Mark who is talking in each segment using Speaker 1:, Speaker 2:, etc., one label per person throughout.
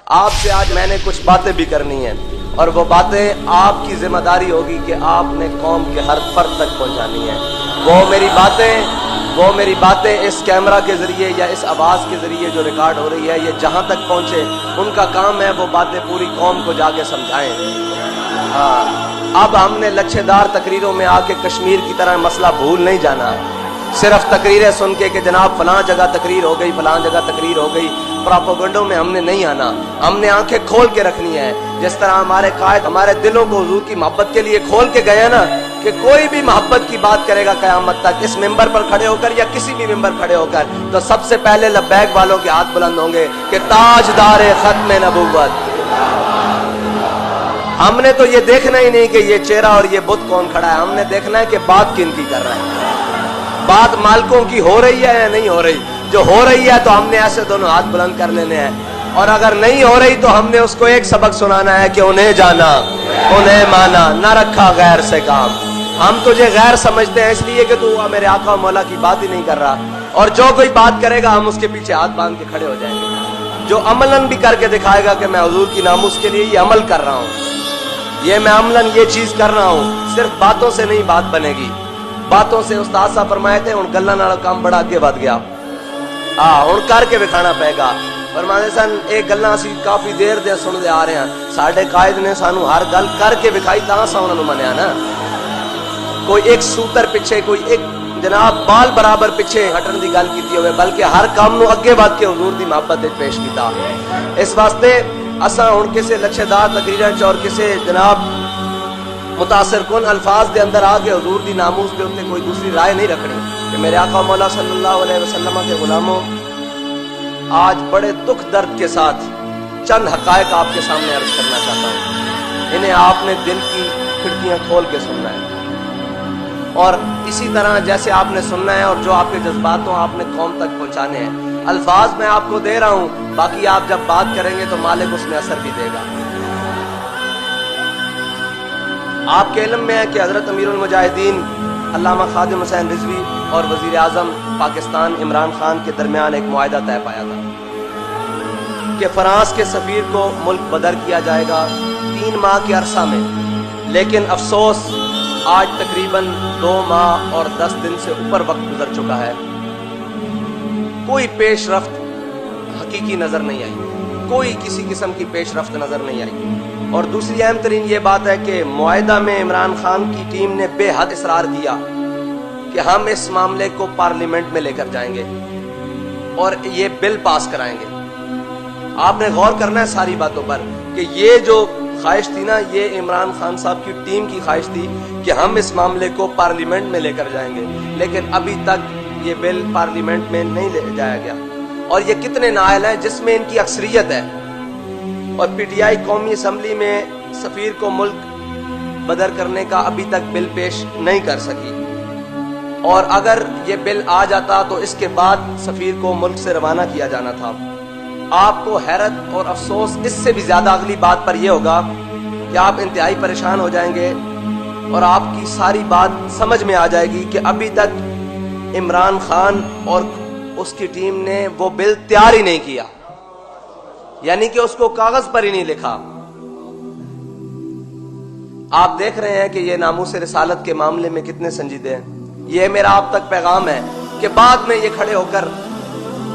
Speaker 1: آپ سے آج میں نے کچھ باتیں بھی کرنی ہیں، اور وہ باتیں آپ کی ذمہ داری ہوگی کہ آپ نے قوم کے ہر فرد تک پہنچانی ہے۔ وہ میری باتیں اس کیمرہ کے ذریعے یا اس آواز کے ذریعے جو ریکارڈ ہو رہی ہے، یہ جہاں تک پہنچے، ان کا کام ہے وہ باتیں پوری قوم کو جا کے سمجھائیں۔ اب ہم نے لچھے دار تقریروں میں آ کے کشمیر کی طرح مسئلہ بھول نہیں جانا، صرف تقریریں سن کے کہ جناب فلاں جگہ تقریر ہو گئی، فلاں جگہ تقریر ہو گئی، پراپوگنڈوں میں ہم نے نہیں آنا۔ ہم نے آنکھیں کھول کے رکھنی ہے، جس طرح ہمارے قائد ہمارے دلوں کو حضور کی محبت کے لیے کھول کے گئے ہیں نا، کہ کوئی بھی محبت کی بات کرے گا قیامت تک اس ممبر پر کھڑے ہو کر یا کسی بھی ممبر کھڑے ہو کر، تو سب سے پہلے لبیک والوں کے ہاتھ بلند ہوں گے کہ تاجدار ختم نبوت۔ ہم نے تو یہ دیکھنا ہی نہیں کہ یہ چہرہ اور یہ بت کون کھڑا ہے، ہم نے دیکھنا ہے کہ بات کن کی کر رہا ہے، بات مالکوں کی ہو رہی ہے یا نہیں ہو رہی۔ جو ہو رہی ہے تو ہم نے ایسے دونوں ہاتھ بلند کر لینے ہیں، اور اگر نہیں ہو رہی تو ہم نے اس کو ایک سبق سنانا ہے کہ انہیں جانا، انہیں مانا، نہ رکھا غیر سے کام۔ ہم تجھے غیر سمجھتے ہیں اس لیے کہ تو میرے آقا و مولا کی بات ہی نہیں کر رہا، اور جو کوئی بات کرے گا ہم اس کے پیچھے ہاتھ باندھ کے کھڑے ہو جائیں گے، جو عملاً بھی کر کے دکھائے گا کہ میں حضور کی ناموس کے لیے یہ عمل کر رہا ہوں، میں عملاً یہ چیز کر رہا ہوں۔ صرف باتوں سے نہیں بات بنے گی، باتوں سے استاد صاحب فرمائے تھے ہن گلاں نال کام بڑا اگے ود گیا، ہن کر کے دکھانا پائے گا۔ فرماتے سن یہ گلاں اسی کافی دیر دے سنتے آ رہے ہیں، ساڈے قائد نے سانو ہر گل کر کے دکھائی، تاں سا انہاں نوں منیا نا۔ کوئی ایک سوتر پیچھے، کوئی ایک جناب بال برابر پیچھے ہٹن دی گل کیتی ہوئے، بلکہ ہر کام نو اگے ود کے حضور دی محبت وچ پیش کیتا۔ اس واسطے اساں ہن کسے لچھے دار تقریراں چ اور کسے جناب متاثر کن الفاظ دے اندر آ کے حضور دی ناموس دے اوپر کوئی دوسری رائے نہیں رکھنی کہ میرے آقا مولا صلی اللہ علیہ وسلم کے غلاموں، آج بڑے دکھ درد کے ساتھ چند حقائق آپ کے سامنے عرض کرنا چاہتا ہوں، انہیں آپ نے دل کی کھڑکیاں کھول کے سننا ہے، اور اسی طرح جیسے آپ نے سننا ہے اور جو آپ کے جذبات ہوں آپ نے قوم تک پہنچانے ہیں۔ الفاظ میں آپ کو دے رہا ہوں، باقی آپ جب بات کریں گے تو مالک اس میں اثر بھی دے گا۔ آپ کے علم میں ہے کہ حضرت امیر المجاہدین علامہ خادم حسین رضوی اور وزیر اعظم پاکستان عمران خان کے درمیان ایک معاہدہ طے پایا تھا کہ فرانس کے سفیر کو ملک بدر کیا جائے گا 3 ماہ کے عرصہ میں، لیکن افسوس آج تقریباً 2 ماہ اور 10 دن سے اوپر وقت گزر چکا ہے، کوئی پیش رفت حقیقی نظر نہیں آئی، کوئی کسی قسم کی پیش رفت نظر نہیں آئی۔ اور دوسری اہم ترین یہ بات ہے کہ معاہدہ میں عمران خان کی ٹیم نے بے حد اصرار کیا کہ ہم اس معاملے کو پارلیمنٹ میں لے کر جائیں گے اور یہ بل پاس کرائیں گے۔ آپ نے غور کرنا ہے ساری باتوں پر کہ یہ جو خواہش تھی نا، یہ عمران خان صاحب کی ٹیم کی خواہش تھی کہ ہم اس معاملے کو پارلیمنٹ میں لے کر جائیں گے، لیکن ابھی تک یہ بل پارلیمنٹ میں نہیں لے جایا گیا۔ اور یہ کتنے نااہل ہیں جس میں ان کی اکثریت ہے، اور پی ٹی آئی قومی اسمبلی میں سفیر کو ملک بدر کرنے کا ابھی تک بل پیش نہیں کر سکی، اور اگر یہ بل آ جاتا تو اس کے بعد سفیر کو ملک سے روانہ کیا جانا تھا۔ آپ کو حیرت اور افسوس اس سے بھی زیادہ اگلی بات پر یہ ہوگا کہ آپ انتہائی پریشان ہو جائیں گے، اور آپ کی ساری بات سمجھ میں آ جائے گی کہ ابھی تک عمران خان اور اس کی ٹیم نے وہ بل تیار ہی نہیں کیا، یعنی کہ اس کو کاغذ پر ہی نہیں لکھا۔ آپ دیکھ رہے ہیں کہ یہ ناموس رسالت کے معاملے میں کتنے سنجیدے ہیں۔ یہ میرا آپ تک پیغام ہے کہ بعد میں یہ کھڑے ہو کر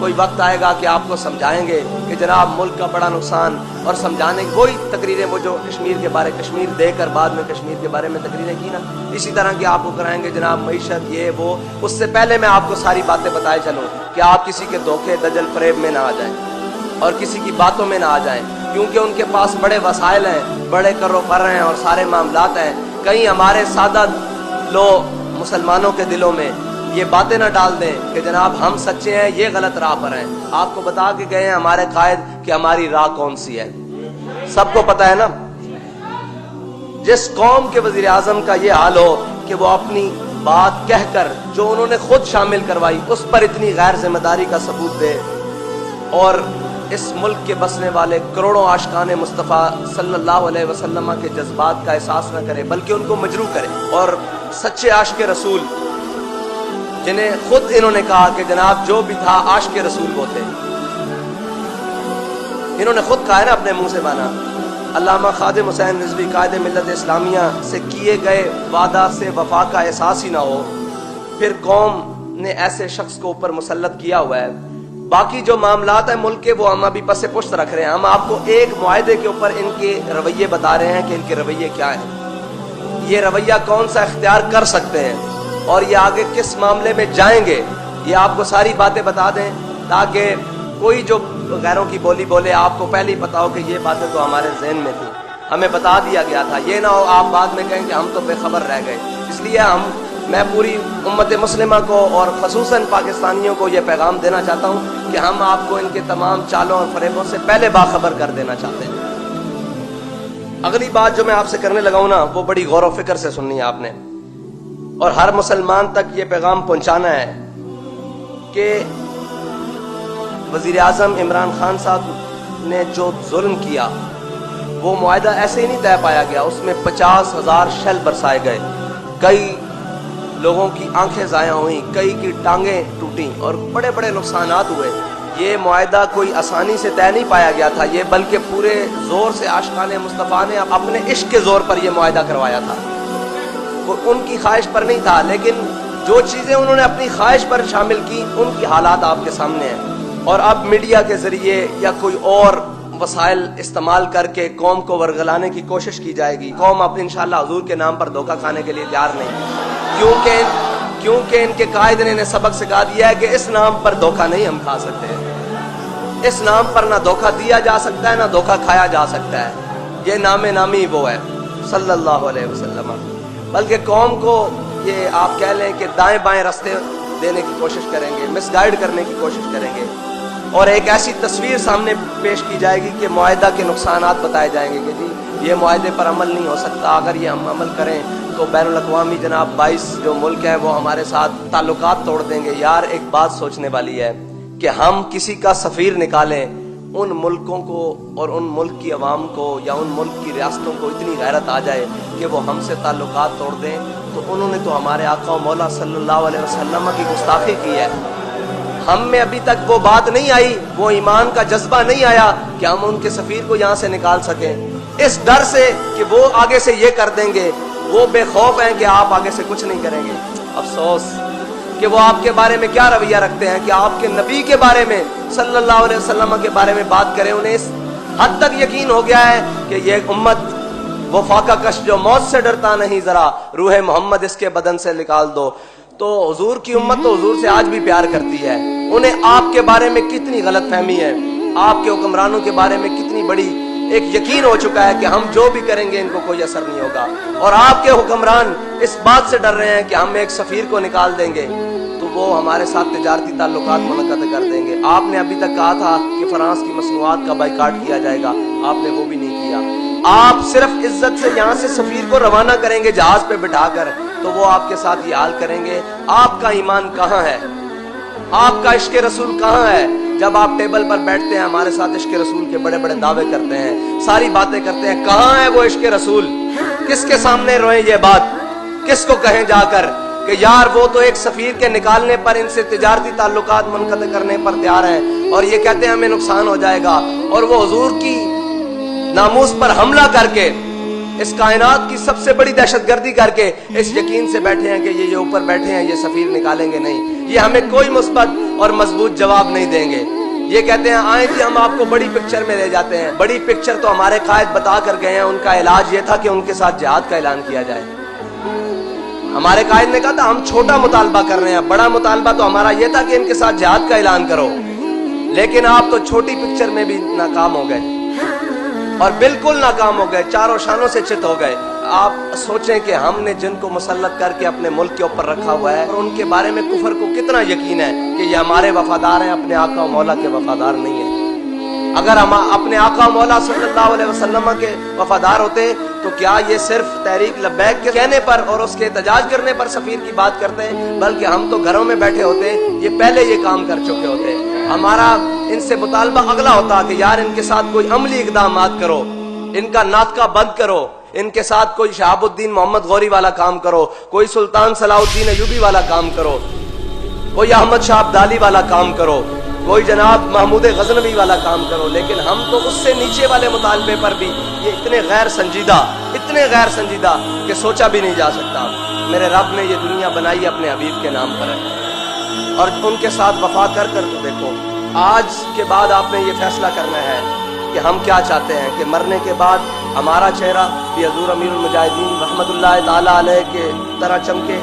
Speaker 1: کوئی وقت آئے گا کہ آپ کو سمجھائیں گے کہ جناب ملک کا بڑا نقصان، اور سمجھانے کی وہی تقریریں وہ جو کشمیر کے بارے کشمیر دے کر بعد میں کشمیر کے بارے میں تقریریں کی نا، اسی طرح کی آپ کو کرائیں گے جناب معیشت یہ وہ۔ اس سے پہلے میں آپ کو ساری باتیں بتائے چلوں کہ آپ کسی کے دھوکے دجل فریب میں نہ آ جائیں اور کسی کی باتوں میں نہ آ جائیں، کیونکہ ان کے پاس بڑے وسائل ہیں، بڑے کرو فر ہیں اور سارے معاملات ہیں۔ کہیں ہمارے سادہ مسلمانوں کے دلوں میں یہ باتیں نہ ڈال دیں کہ جناب ہم سچے ہیں، یہ غلط راہ پر ہیں۔ آپ کو بتا کے گئے ہیں ہمارے قائد کہ ہماری راہ کون سی ہے، سب کو پتا ہے نا۔ جس قوم کے وزیر اعظم کا یہ حال ہو کہ وہ اپنی بات کہہ کر جو انہوں نے خود شامل کروائی اس پر اتنی غیر ذمہ داری کا ثبوت دے، اور اس ملک کے بسنے والے کروڑوں عاشقان مصطفیٰ صلی اللہ علیہ وسلم کے جذبات کا احساس نہ کرے بلکہ ان کو مجروح کرے، اور سچے عاشق رسول جنہیں خود انہوں نے کہا کہ جناب جو بھی تھا عاشق رسول وہ تھے، انہوں نے خود کہا ہے نا اپنے منہ سے مانا. علامہ خادم حسین رضوی قائد ملت اسلامیہ سے کیے گئے وعدہ سے وفا کا احساس ہی نہ ہو پھر قوم نے ایسے شخص کو اوپر مسلط کیا ہوا ہے. باقی جو معاملات ہیں ملک کے وہ ہم ابھی پس پشت رکھ رہے ہیں. ہم آپ کو ایک معاہدے کے اوپر ان کے رویے بتا رہے ہیں کہ ان کے رویے کیا ہیں, یہ رویہ کون سا اختیار کر سکتے ہیں اور یہ آگے کس معاملے میں جائیں گے. یہ آپ کو ساری باتیں بتا دیں تاکہ کوئی جو غیروں کی بولی بولے آپ کو پہلے ہی پتا ہو کہ یہ باتیں تو ہمارے ذہن میں تھیں, ہمیں بتا دیا گیا تھا. یہ نہ ہو آپ بعد میں کہیں کہ ہم تو بے خبر رہ گئے. اس لیے میں پوری امت مسلمہ کو اور خصوصاً پاکستانیوں کو یہ پیغام دینا چاہتا ہوں کہ ہم آپ کو ان کے تمام چالوں اور فریبوں سے پہلے باخبر کر دینا چاہتے ہیں. اگلی بات جو میں آپ سے کرنے لگا ہوں نا وہ بڑی غور و فکر سے سننی ہے آپ نے, اور ہر مسلمان تک یہ پیغام پہنچانا ہے کہ وزیر اعظم عمران خان صاحب نے جو ظلم کیا وہ معاہدہ ایسے ہی نہیں طے پایا گیا. اس میں 50,000 شیل برسائے گئے, کئی لوگوں کی آنکھیں ضائع ہوئیں, کئی کی ٹانگیں ٹوٹیں اور بڑے بڑے نقصانات ہوئے. یہ معاہدہ کوئی آسانی سے طے نہیں پایا گیا تھا, یہ بلکہ پورے زور سے عاشقان مصطفیٰ نے اپنے عشق کے زور پر یہ معاہدہ کروایا تھا. وہ ان کی خواہش پر نہیں تھا, لیکن جو چیزیں انہوں نے اپنی خواہش پر شامل کی ان کی حالات آپ کے سامنے ہیں. اور اب میڈیا کے ذریعے یا کوئی اور وسائل استعمال کر کے قوم کو ورگلانے کی کوشش کی جائے گی. قوم اب انشاءاللہ حضور کے نام پر دھوکہ کھانے کے لیے تیار نہیں, کیونکہ ان کے قائد نے انہیں سبق سکھا دیا ہے کہ اس نام پر دھوکہ نہیں ہم کھا سکتے. اس نام پر نہ دھوکہ دیا جا سکتا ہے نہ دھوکہ کھایا جا سکتا ہے. یہ نام نامی وہ ہے صلی اللہ علیہ وسلم. بلکہ قوم کو یہ آپ کہہ لیں کہ دائیں بائیں راستے دینے کی کوشش کریں گے, مس گائیڈ کرنے کی کوشش کریں گے, اور ایک ایسی تصویر سامنے پیش کی جائے گی کہ معاہدہ کے نقصانات بتائے جائیں گے کہ جی یہ معاہدے پر عمل نہیں ہو سکتا, اگر یہ ہم عمل کریں تو بین الاقوامی جناب 22 جو ملک ہیں وہ ہمارے ساتھ تعلقات توڑ دیں گے. یار ایک بات سوچنے والی ہے کہ ہم کسی کا سفیر نکالیں, ان ملکوں کو اور ان ملک کی عوام کو یا ان ملک کی ریاستوں کو اتنی غیرت آ جائے کہ وہ ہم سے تعلقات توڑ دیں, تو انہوں نے تو ہمارے آقا و مولا صلی اللہ علیہ وسلم کی گستاخی کی ہے. ہم میں ابھی تک وہ بات نہیں آئی, وہ ایمان کا جذبہ نہیں آیا کہ ہم ان کے سفیر کو یہاں سے نکال سکیں, اس ڈر سے کہ وہ آگے سے یہ کر دیں گے. وہ بے خوف ہیں کہ آپ آگے سے کچھ نہیں کریں گے. افسوس کہ وہ آپ کے بارے میں کیا رویہ رکھتے ہیں کہ آپ کے نبی کے بارے میں صلی اللہ علیہ وسلم کے بارے میں بات کریں. انہیں اس حد تک یقین ہو گیا ہے کہ یہ امت وہ فاقہ کش جو موت سے ڈرتا نہیں, ذرا روح محمد اس کے بدن سے نکال دو. تو حضور کی امت تو حضور سے آج بھی پیار کرتی ہے. انہیں آپ کے بارے میں کتنی غلط فہمی ہے, آپ کے حکمرانوں کے بارے میں کتنی بڑی ایک یقین ہو چکا ہے کہ ہم جو بھی کریں گے ان کو کوئی اثر نہیں ہوگا. اور آپ کے حکمران اس بات سے ڈر رہے ہیں کہ ہم ایک سفیر کو نکال دیں گے تو وہ ہمارے ساتھ تجارتی تعلقات منعقد کر دیں گے. آپ نے ابھی تک کہا تھا کہ فرانس کی مصنوعات کا بائیکاٹ کیا جائے گا, آپ نے وہ بھی نہیں کیا. آپ صرف عزت سے یہاں سے سفیر کو روانہ کریں گے جہاز پہ بٹھا کر, تو وہ آپ کے ساتھ یہ حال کریں گے. آپ کا ایمان کہاں ہے, آپ کا عشق رسول کہاں ہے؟ جب آپ ٹیبل پر بیٹھتے ہیں ہمارے ساتھ عشق رسول کے بڑے بڑے دعوے کرتے ہیں, ساری باتیں کرتے ہیں, کہاں ہے وہ عشق رسول؟ کس کے سامنے روئیں یہ بات, کس کو کہیں جا کر کہ یار وہ تو ایک سفیر کے نکالنے پر, ان سے تجارتی تعلقات منقطع کرنے پر تیار ہیں, اور یہ کہتے ہیں ہمیں نقصان ہو جائے گا, اور وہ حضور کی ناموس پر حملہ کر کے اس کائنات کی سب سے بڑی دہشت گردی کر کے اس یقین سے بیٹھے ہیں کہ یہ اوپر بیٹھے ہیں یہ سفیر نکالیں گے نہیں, یہ ہمیں کوئی مثبت اور مضبوط جواب نہیں دیں گے. یہ کہتے ہیں آئیں جی ہم آپ کو بڑی پکچر میں لے جاتے ہیں. بڑی پکچر تو ہمارے قائد بتا کر گئے ہیں, ان کا علاج یہ تھا کہ ان کے ساتھ جہاد کا اعلان کیا جائے. ہمارے قائد نے کہا تھا ہم چھوٹا مطالبہ کر رہے ہیں, بڑا مطالبہ تو ہمارا یہ تھا کہ ان کے ساتھ جہاد کا اعلان کرو. لیکن آپ تو چھوٹی پکچر میں بھی ناکام ہو گئے, اور بالکل ناکام ہو گئے, چاروں شانوں سے چت ہو گئے. آپ سوچیں کہ ہم نے جن کو مسلط کر کے اپنے ملک کے اوپر رکھا ہوا ہے, اور ان کے بارے میں کفر کو کتنا یقین ہے کہ یہ ہمارے وفادار ہیں, اپنے آقا و مولا کے وفادار نہیں ہیں. اگر ہم اپنے آقا و مولا صلی اللہ علیہ وسلم کے وفادار ہوتے تو کیا یہ صرف تحریک لبیک کے کہنے پر اور اس کے احتجاج کرنے پر سفیر کی بات کرتے ہیں, بلکہ ہم تو گھروں میں بیٹھے ہوتے, یہ پہلے یہ کام کر چکے ہوتے. ہمارا ان سے مطالبہ اگلا ہوتا کہ یار ان کے ساتھ کوئی عملی اقدامات کرو, ان کا ناطقہ بند کرو, ان کے ساتھ کوئی شہاب الدین محمد غوری والا کام کرو, کوئی سلطان صلاح الدین ایوبی والا کام کرو, کوئی احمد شاہ ابدالی والا کام کرو, کوئی جناب محمود غزنوی والا کام کرو، لیکن ہم تو اس سے نیچے والے مطالبے پر بھی یہ اتنے غیر سنجیدہ کہ سوچا بھی نہیں جا سکتا۔ میرے رب نے یہ دنیا بنائی اپنے حبیب کے نام پر ہے، اور ان کے ساتھ وفا کر کر تو دیکھو۔ آج کے بعد آپ نے یہ فیصلہ کرنا ہے کہ ہم کیا چاہتے ہیں، کہ مرنے کے بعد ہمارا چہرہ بھی حضور امیر المجاہدین رحمت اللہ تعالیٰ علیہ کے طرح چمکے،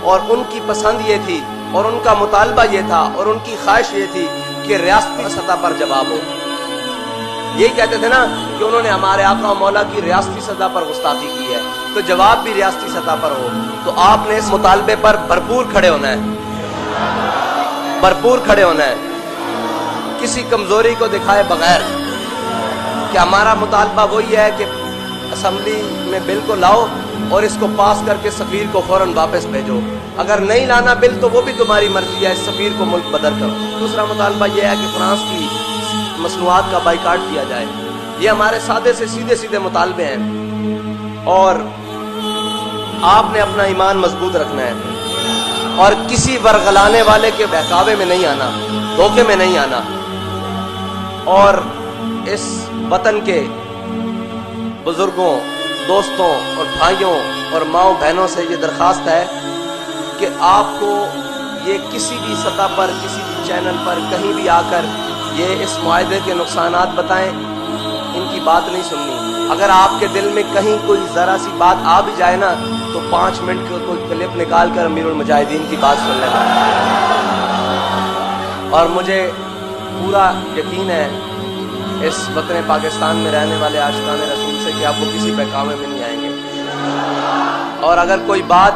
Speaker 1: اور ان کی پسند یہ تھی اور ان کا مطالبہ یہ تھا اور ان کی خواہش یہ تھی کہ ریاستی سطح پر جواب ہو۔ یہی کہتے تھے نا کہ انہوں نے ہمارے آقا و مولا کی ریاستی سطح پر گستاخی کی ہے، تو جواب بھی ریاستی سطح پر ہو۔ تو آپ نے اس مطالبے پر بھرپور کھڑے ہونا ہے، کسی کمزوری کو دکھائے بغیر، کہ ہمارا مطالبہ وہی ہے کہ اسمبلی میں بل کو لاؤ اور اس کو پاس کر کے سفیر کو فوراً واپس بھیجو۔ اگر نہیں لانا بل تو وہ بھی تمہاری مرضی ہے، اس سفیر کو ملک بدر کرو۔ دوسرا مطالبہ یہ ہے کہ فرانس کی مصنوعات کا بائیکاٹ کیا جائے۔ یہ ہمارے سادے سے سیدھے مطالبے ہیں، اور آپ نے اپنا ایمان مضبوط رکھنا ہے اور کسی ورغلانے والے کے بہکاوے میں نہیں آنا، دھوکے میں نہیں آنا۔ اور اس وطن کے بزرگوں، دوستوں اور بھائیوں اور ماؤں بہنوں سے یہ درخواست ہے کہ آپ کو یہ کسی بھی سطح پر، کسی بھی چینل پر، کہیں بھی آ کر یہ اس معاہدے کے نقصانات بتائیں، ان کی بات نہیں سننی۔ اگر آپ کے دل میں کہیں کوئی ذرا سی بات آ بھی جائے نا، تو 5 منٹ کا کوئی کلپ نکال کر امیر المجاہدین کی بات سن لینا۔ اور مجھے پورا یقین ہے اس وطن پاکستان میں رہنے والے عاشقان رسول سے کہ آپ وہ کسی بہکاوے میں نہیں آئیں گے۔ اور اگر کوئی بات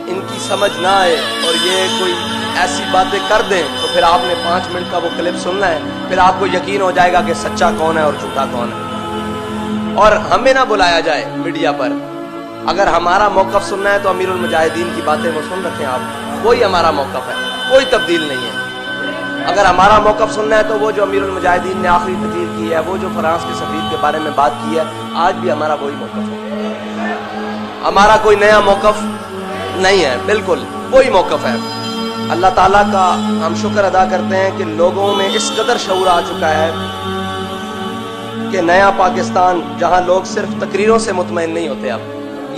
Speaker 1: ان کی سمجھ نہ آئے اور یہ کوئی ایسی باتیں کر دیں، تو پھر آپ نے 5 منٹ کا وہ کلپ سننا ہے، پھر آپ کو یقین ہو جائے گا کہ سچا کون ہے اور جھوٹا کون ہے۔ اور ہمیں نہ بلایا جائے میڈیا پر۔ اگر ہمارا موقف سننا ہے تو امیر المجاہدین کی باتیں وہ سن رکھیں آپ، وہی ہمارا موقف ہے، کوئی تبدیل نہیں ہے۔ اگر ہمارا موقف سننا ہے تو وہ جو امیر المجاہدین نے آخری تقریر کی ہے، وہ جو فرانس کے سفیر کے بارے میں بات کی ہے، آج بھی ہمارا وہی موقف ہے۔ ہمارا کوئی نیا موقف نہیں ہے، بالکل وہی موقف ہے۔ اللہ تعالیٰ کا ہم شکر ادا کرتے ہیں کہ لوگوں میں اس قدر شعور آ چکا ہے کہ نیا پاکستان، جہاں لوگ صرف تقریروں سے مطمئن نہیں ہوتے، اب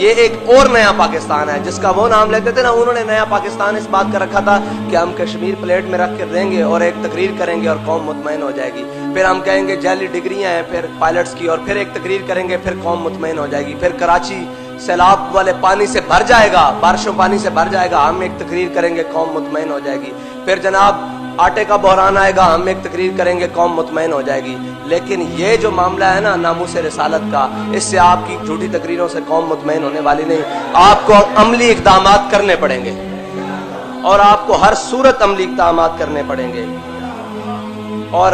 Speaker 1: یہ ایک اور نیا پاکستان ہے جس کا وہ نام لیتے تھے نا، انہوں نے نیا پاکستان اس بات کا رکھا تھا کہ ہم کشمیر پلیٹ میں رکھ کر دیں گے اور ایک تقریر کریں گے اور قوم مطمئن ہو جائے گی۔ پھر ہم کہیں گے جعلی ڈگریاں ہیں پھر پائلٹس کی، اور پھر ایک تقریر کریں گے، پھر قوم مطمئن ہو جائے گی۔ پھر کراچی سیلاب والے پانی سے بھر جائے گا، بارشوں پانی سے بھر جائے گا، ہم ایک تقریر کریں گے، قوم مطمئن ہو جائے گی۔ پھر جناب آٹے کا بحران آئے گا، ہم ایک تقریر کریں گے، قوم مطمئن ہو جائے گی۔ لیکن یہ جو معاملہ ہے نا ناموس رسالت کا، اس سے آپ کی جھوٹی تقریروں سے قوم مطمئن ہونے والی نہیں۔ آپ کو عملی اقدامات کرنے پڑیں گے، اور آپ کو ہر صورت عملی اقدامات کرنے پڑیں گے۔ اور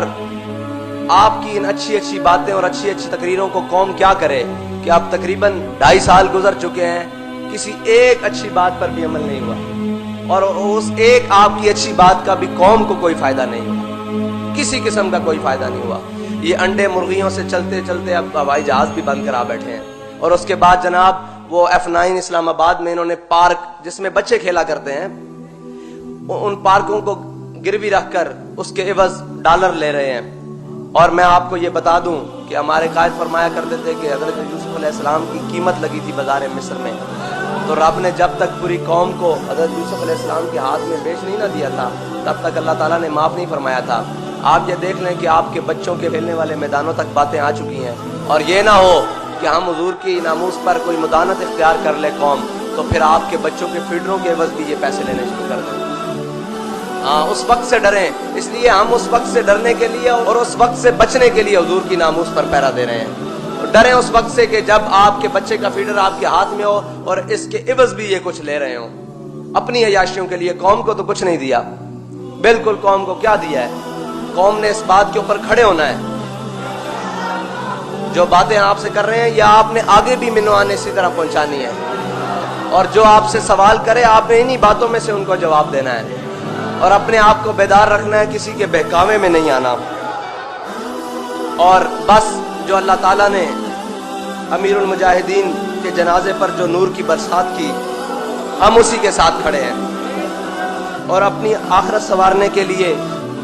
Speaker 1: آپ کی ان اچھی باتیں اور اچھی تقریروں کو قوم کیا کرے کہ اب تقریباً 2.5 سال گزر چکے ہیں، کسی ایک اچھی بات پر بھی عمل نہیں ہوا، اور اس ایک آپ کی اچھی بات کا بھی قوم کو کوئی فائدہ نہیں ہوا، کسی قسم کا کوئی فائدہ نہیں ہوا۔ یہ انڈے مرغیوں سے چلتے چلتے اب ہوائی جہاز بھی بند کرا بیٹھے ہیں۔ اور اس کے بعد جناب وہ F9 اسلام آباد میں انہوں نے پارک جس میں بچے کھیلا کرتے ہیں، ان پارکوں کو گروی رکھ کر اس کے عوض ڈالر لے رہے ہیں۔ اور میں آپ کو یہ بتا دوں کہ ہمارے قائد فرمایا کرتے تھے کہ حضرت یوسف علیہ السلام کی قیمت لگی تھی بازار مصر میں، تو رب نے جب تک پوری قوم کو حضرت یوسف علیہ السلام کے ہاتھ میں بیچ نہیں نہ دیا تھا، تب تک اللہ تعالیٰ نے معاف نہیں فرمایا تھا۔ آپ یہ دیکھ لیں کہ آپ کے بچوں کے کھیلنے والے میدانوں تک باتیں آ چکی ہیں، اور یہ نہ ہو کہ ہم حضور کی ناموس پر کوئی مدانت اختیار کر لے قوم، تو پھر آپ کے بچوں کے فیڈروں کے عوض بھی یہ پیسے لینے شروع کر دیں۔ اس وقت سے ڈریں، اس لیے ہم اس وقت سے ڈرنے کے لیے اور اس وقت سے بچنے کے لیے حضور کی ناموس پر پہرا دے رہے ہیں۔ ڈریں اس وقت سے کہ جب آپ کے بچے کا فیڈر آپ کے ہاتھ میں ہو اور اس کے عوض بھی یہ کچھ لے رہے ہوں، اپنی عیاشیوں کے لیے۔ قوم کو تو کچھ نہیں دیا، بالکل قوم کو کیا دیا ہے؟ قوم نے اس بات کے اوپر کھڑے ہونا ہے۔ جو باتیں آپ سے کر رہے ہیں یا آپ نے آگے بھی منوان اسی طرح پہنچانی ہے، اور جو آپ سے سوال کرے آپ نے انہی باتوں میں سے ان کو جواب دینا ہے، اور اپنے آپ کو بیدار رکھنا ہے، کسی کے بہکاوے میں نہیں آنا۔ اور بس جو اللہ تعالیٰ نے امیر المجاہدین کے جنازے پر جو نور کی برسات کی، ہم اسی کے ساتھ کھڑے ہیں، اور اپنی آخرت سنوارنے کے لیے